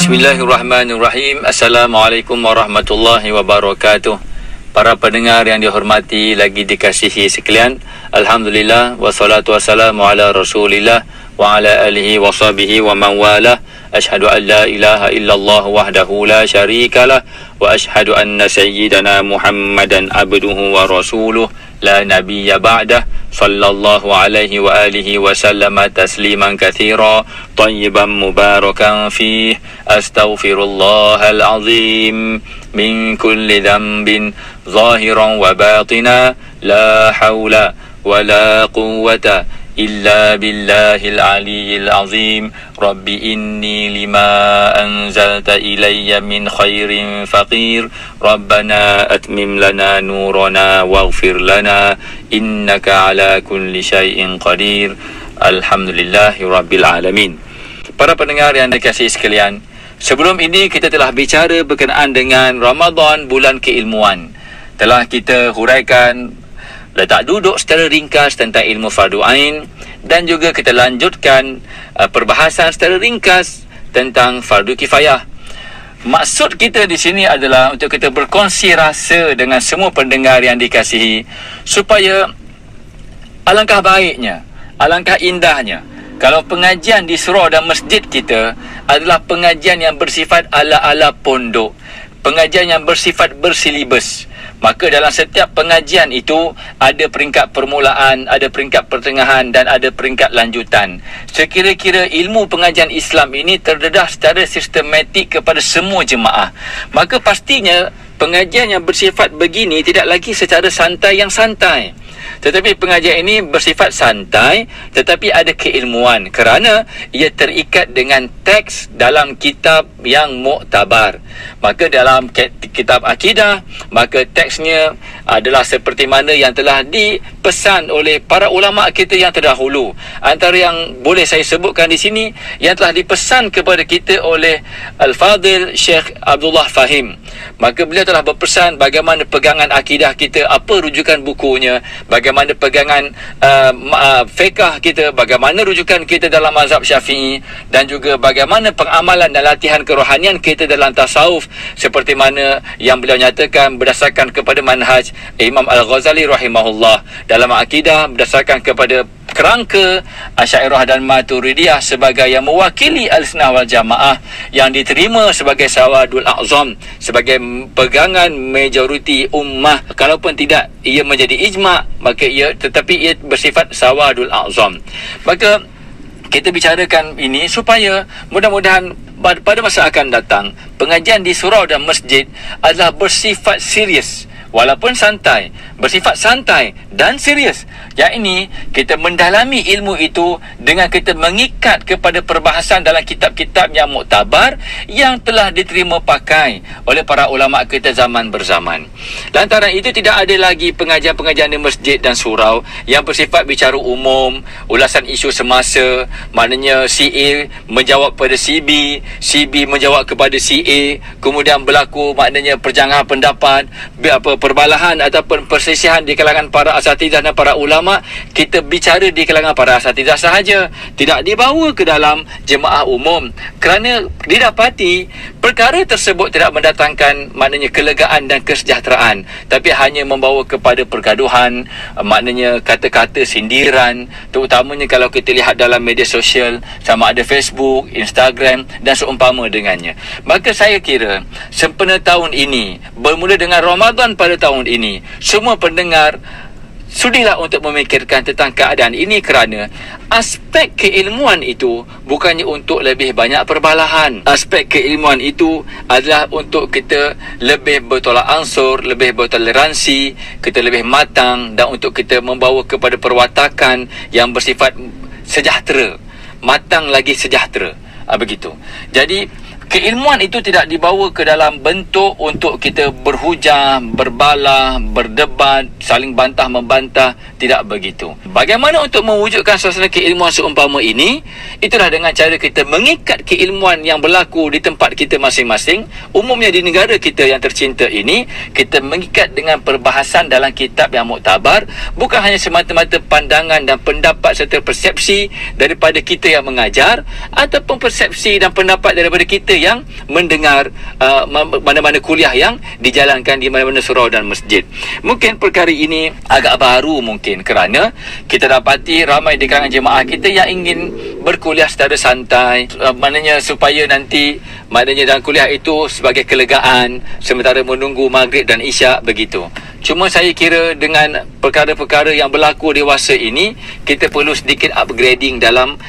Bismillahirrahmanirrahim. Assalamualaikum warahmatullahi wabarakatuh. Para pendengar yang dihormati lagi dikasihi sekalian, alhamdulillah wassalatu wassalamu ala Rasulillah wa ala alihi wa sahbihi wa man walah. Asyhadu an la ilaha illallah wahdahu la syarikalah wa asyhadu anna sayyidana Muhammadan abduhu wa rasuluh la nabiyya ba'dah. Sallallahu alaihi wa alihi wa sallama tasliman katsira tayyiban mubarakan fih. Astaghfirullahal azim min kulli dhanbin zahiran wa batina, la haula wa la quwwata illa billahil aliyyil azim. Rabbi inni lima anzalta ilayya min khairin faqir. Rabbana atmim lana nurana waghfir lana innaka ala kulli syai'in qadir. Alhamdulillahi rabbil alamin. Para pendengar yang dikasihi sekalian, sebelum ini kita telah bicara berkenaan dengan Ramadan, bulan keilmuan. Telah kita huraikan letak duduk secara ringkas tentang ilmu fardu ain, dan juga kita lanjutkan perbahasan secara ringkas tentang fardu kifayah. Maksud kita di sini adalah untuk kita berkongsi rasa dengan semua pendengar yang dikasihi, supaya alangkah baiknya, alangkah indahnya kalau pengajian di surau dan masjid kita adalah pengajian yang bersifat ala-ala pondok, pengajian yang bersifat bersilibus. Maka dalam setiap pengajian itu ada peringkat permulaan, ada peringkat pertengahan dan ada peringkat lanjutan. Sekira-kira ilmu pengajian Islam ini terdedah secara sistematik kepada semua jemaah, maka pastinya pengajian yang bersifat begini tidak lagi secara santai yang santai. Tetapi pengajian ini bersifat santai tetapi ada keilmuan, kerana ia terikat dengan teks dalam kitab yang muktabar. Maka dalam kitab akidah, maka teksnya adalah seperti mana yang telah dipesan oleh para ulama kita yang terdahulu. Antara yang boleh saya sebutkan di sini yang telah dipesan kepada kita oleh Al-Fadhil Syekh Abdullah Fahim. Maka beliau telah berpesan bagaimana pegangan akidah kita, apa rujukan bukunya, bagaimana pegangan fiqh kita, bagaimana rujukan kita dalam mazhab Syafi'i, dan juga bagaimana pengamalan dan latihan kerohanian kita dalam tasawuf, seperti mana yang beliau nyatakan berdasarkan kepada manhaj Imam Al-Ghazali rahimahullah dalam akidah, berdasarkan kepada kerangka Asy'ariyah dan Maturidiyah sebagai yang mewakili Ahlussunnah wal Jamaah, yang diterima sebagai sawadul a'zam, sebagai pegangan majoriti ummah. Kalaupun tidak ia menjadi ijma', maka tetapi ia bersifat sawadul a'zam. Maka kita bicarakan ini supaya mudah-mudahan pada masa akan datang pengajian di surau dan masjid adalah bersifat serius, walaupun santai, bersifat santai dan serius. Yang ini kita mendalami ilmu itu dengan kita mengikat kepada perbahasan dalam kitab-kitab yang muktabar yang telah diterima pakai oleh para ulama kita zaman berzaman. Lantaran itu tidak ada lagi pengajian-pengajian di masjid dan surau yang bersifat bicara umum, ulasan isu semasa, maknanya CA menjawab pada CB, CB menjawab kepada CA, kemudian berlaku maknanya perjanggahan pendapat, perbalahan ataupun perselisihan di kalangan para asatidzah dan para ulama. Kita bicara di kalangan para asatidzah sahaja, tidak dibawa ke dalam jemaah umum, kerana didapati perkara tersebut tidak mendatangkan maknanya kelegaan dan kesejahteraan, tapi hanya membawa kepada pergaduhan, maknanya kata-kata sindiran, terutamanya kalau kita lihat dalam media sosial sama ada Facebook, Instagram dan seumpama dengannya. Maka saya kira sempena tahun ini, bermula dengan Ramadan pada tahun ini, semua pendengar sudilah untuk memikirkan tentang keadaan ini, kerana aspek keilmuan itu bukannya untuk lebih banyak perbalahan. Aspek keilmuan itu adalah untuk kita lebih bertolak ansur, lebih bertoleransi, kita lebih matang, dan untuk kita membawa kepada perwatakan yang bersifat sejahtera, matang lagi sejahtera. Begitu. Jadi keilmuan itu tidak dibawa ke dalam bentuk untuk kita berhujah, berbalah, berdebat, saling bantah membantah. Tidak begitu. Bagaimana untuk mewujudkan suasana keilmuan seumpama ini? Itulah dengan cara kita mengikat keilmuan yang berlaku di tempat kita masing-masing, umumnya di negara kita yang tercinta ini. Kita mengikat dengan perbahasan dalam kitab yang muktabar, bukan hanya semata-mata pandangan dan pendapat serta persepsi daripada kita yang mengajar, ataupun persepsi dan pendapat daripada kita yang mendengar mana-mana kuliah yang dijalankan di mana-mana surau dan masjid. Mungkin perkara ini agak baru mungkin kerana kita dapati ramai di kalangan jemaah kita yang ingin berkuliah secara santai, maknanya supaya nanti dalam kuliah itu sebagai kelegaan sementara menunggu maghrib dan isyak begitu. Cuma saya kira dengan perkara-perkara yang berlaku dewasa ini, kita perlu sedikit upgrading dalam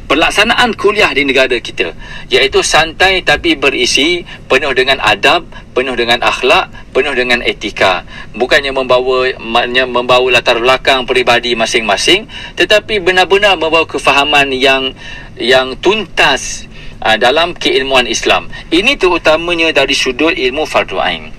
pelaksanaan kuliah di negara kita, iaitu santai tapi berisi, penuh dengan adab, penuh dengan akhlak, penuh dengan etika. Bukannya membawa latar belakang peribadi masing-masing, tetapi benar-benar membawa kefahaman yang tuntas dalam keilmuan Islam. Ini terutamanya dari sudut ilmu fardu ain.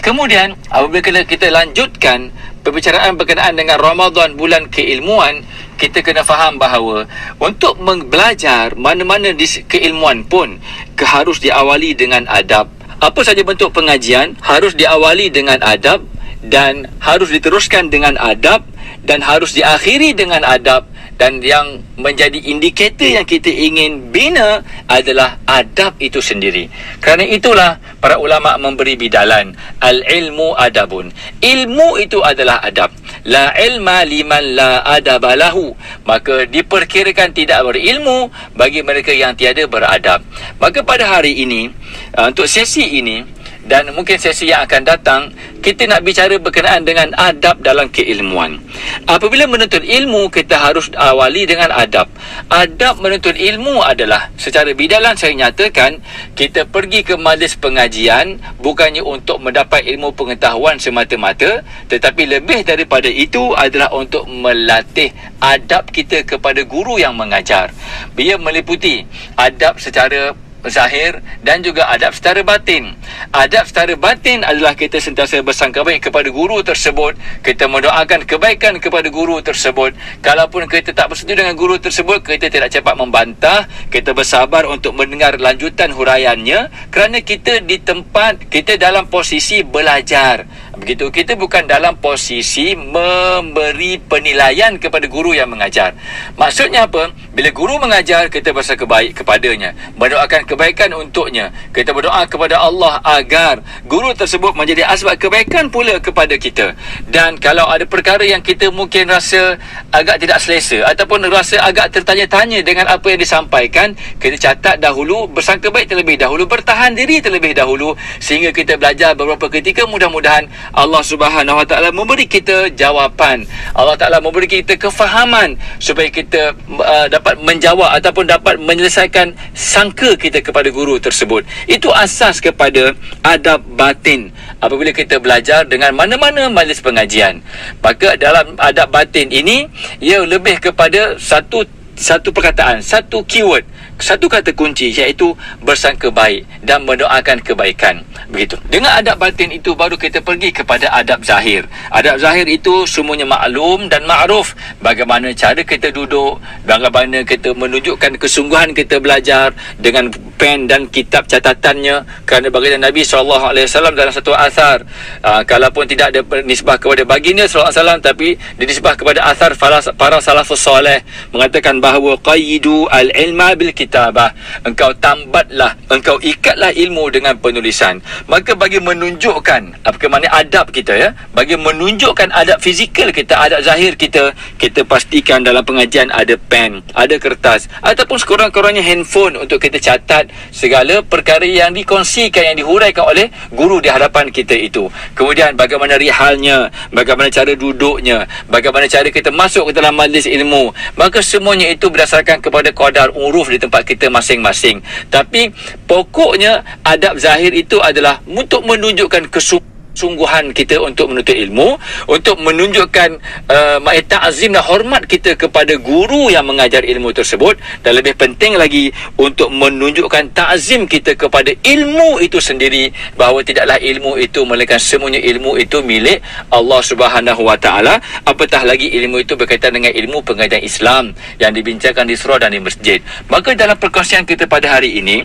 Kemudian apabila kita lanjutkan perbicaraan berkenaan dengan Ramadan, bulan keilmuan, kita kena faham bahawa untuk belajar mana-mana keilmuan pun harus diawali dengan adab. Apa saja bentuk pengajian harus diawali dengan adab dan harus diteruskan dengan adab dan harus diakhiri dengan adab. Dan yang menjadi indikator yang kita ingin bina adalah adab itu sendiri. Kerana itulah para ulama memberi bidalan, al-ilmu adabun. Ilmu itu adalah adab. La ilma liman la adaba lahu. Maka diperkirakan tidak berilmu bagi mereka yang tiada beradab. Maka pada hari ini, untuk sesi ini dan mungkin sesi yang akan datang, kita nak bicara berkenaan dengan adab dalam keilmuan. Apabila menuntut ilmu, kita harus awali dengan adab. Adab menuntut ilmu adalah, secara bidalan saya nyatakan, kita pergi ke majlis pengajian bukannya untuk mendapat ilmu pengetahuan semata-mata, tetapi lebih daripada itu adalah untuk melatih adab kita kepada guru yang mengajar. Ia meliputi adab secara zahir dan juga adab secara batin. Adab secara batin adalah kita sentiasa bersangka baik kepada guru tersebut, kita mendoakan kebaikan kepada guru tersebut. Kalaupun kita tak bersetuju dengan guru tersebut, kita tidak cepat membantah, kita bersabar untuk mendengar lanjutan huraiannya, kerana kita di tempat, kita dalam posisi belajar. Begitu, kita bukan dalam posisi memberi penilaian kepada guru yang mengajar. Maksudnya apa? Bila guru mengajar, kita bersangka baik kepadanya, mendoakan kebaikan untuknya, kita berdoa kepada Allah agar guru tersebut menjadi asbab kebaikan pula kepada kita. Dan kalau ada perkara yang kita mungkin rasa agak tidak selesa ataupun rasa agak tertanya-tanya dengan apa yang disampaikan, kita catat dahulu, bersangka baik terlebih dahulu, bertahan diri terlebih dahulu, sehingga kita belajar beberapa ketika. Mudah-mudahan Allah Subhanahu Wa Taala memberi kita jawapan, Allah Taala memberi kita kefahaman supaya kita dapat menjawab ataupun dapat menyelesaikan sangka kita kepada guru tersebut. Itu asas kepada adab batin apabila kita belajar dengan mana-mana majlis pengajian. Maka dalam adab batin ini, ia lebih kepada satu perkataan, satu keyword, satu kata kunci, iaitu bersangka baik dan mendoakan kebaikan. Begitu. Dengan adab batin itu baru kita pergi kepada adab zahir. Adab zahir itu semuanya maklum dan ma'ruf. Bagaimana cara kita duduk, bagaimana kita menunjukkan kesungguhan kita belajar dengan pen dan kitab catatannya. Kerana baginda Nabi SAW dalam satu asar, kalaupun tidak ada nisbah kepada baginda SAW, tapi dinisbah kepada asar para salafus soleh, mengatakan bahawa qayyidu al-ilma bil kitabah. Engkau tambatlah, engkau ikatlah ilmu dengan penulisan. Maka bagi menunjukkan bagaimana adab kita, bagi menunjukkan adab fizikal kita, adab zahir kita, kita pastikan dalam pengajian ada pen, ada kertas, ataupun sekurang-kurangnya handphone untuk kita catat segala perkara yang dikongsikan, yang dihuraikan oleh guru di hadapan kita itu. Kemudian bagaimana rihalnya, bagaimana cara duduknya, bagaimana cara kita masuk ke dalam majlis ilmu. Maka semuanya itu berdasarkan kepada qadar uruf di tempat kita masing-masing. Tapi pokoknya adab zahir itu adalah untuk menunjukkan kesungguhan kita untuk menuntut ilmu, untuk menunjukkan ta'zim dan hormat kita kepada guru yang mengajar ilmu tersebut, dan lebih penting lagi untuk menunjukkan ta'zim kita kepada ilmu itu sendiri, bahawa tidaklah ilmu itu melainkan semuanya ilmu itu milik Allah Subhanahu Wa Taala. Apatah lagi ilmu itu berkaitan dengan ilmu pengajian Islam yang dibincangkan di surau dan di masjid. Maka dalam perkongsian kita pada hari ini,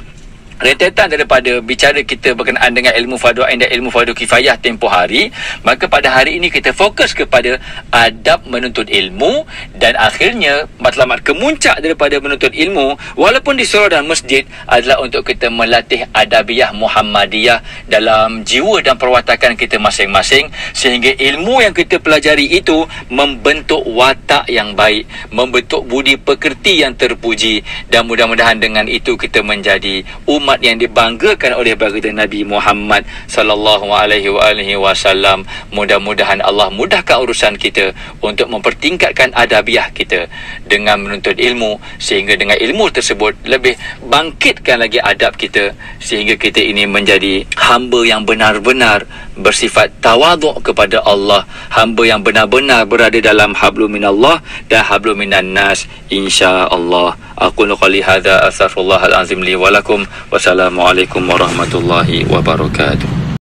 rentetan daripada bicara kita berkenaan dengan ilmu fardu ain dan ilmu fardu kifayah tempoh hari, maka pada hari ini kita fokus kepada adab menuntut ilmu, dan akhirnya matlamat kemuncak daripada menuntut ilmu walaupun di surau dan masjid adalah untuk kita melatih adabiyah Muhammadiyah dalam jiwa dan perwatakan kita masing-masing, sehingga ilmu yang kita pelajari itu membentuk watak yang baik, membentuk budi pekerti yang terpuji, dan mudah-mudahan dengan itu kita menjadi umat yang dibanggakan oleh baginda Nabi Muhammad sallallahu alaihi wasallam. Mudah-mudahan Allah mudahkan urusan kita untuk mempertingkatkan adabiyah kita dengan menuntut ilmu, sehingga dengan ilmu tersebut lebih bangkitkan lagi adab kita, sehingga kita ini menjadi hamba yang benar-benar bersifat tawaduk kepada Allah, hamba yang benar-benar berada dalam hablum minallah dan hablum minan nas, insya-Allah. Aqulu qali hadza astaghfirullahal azim li wa lakum. Wassalamualaikum warahmatullahi wabarakatuh.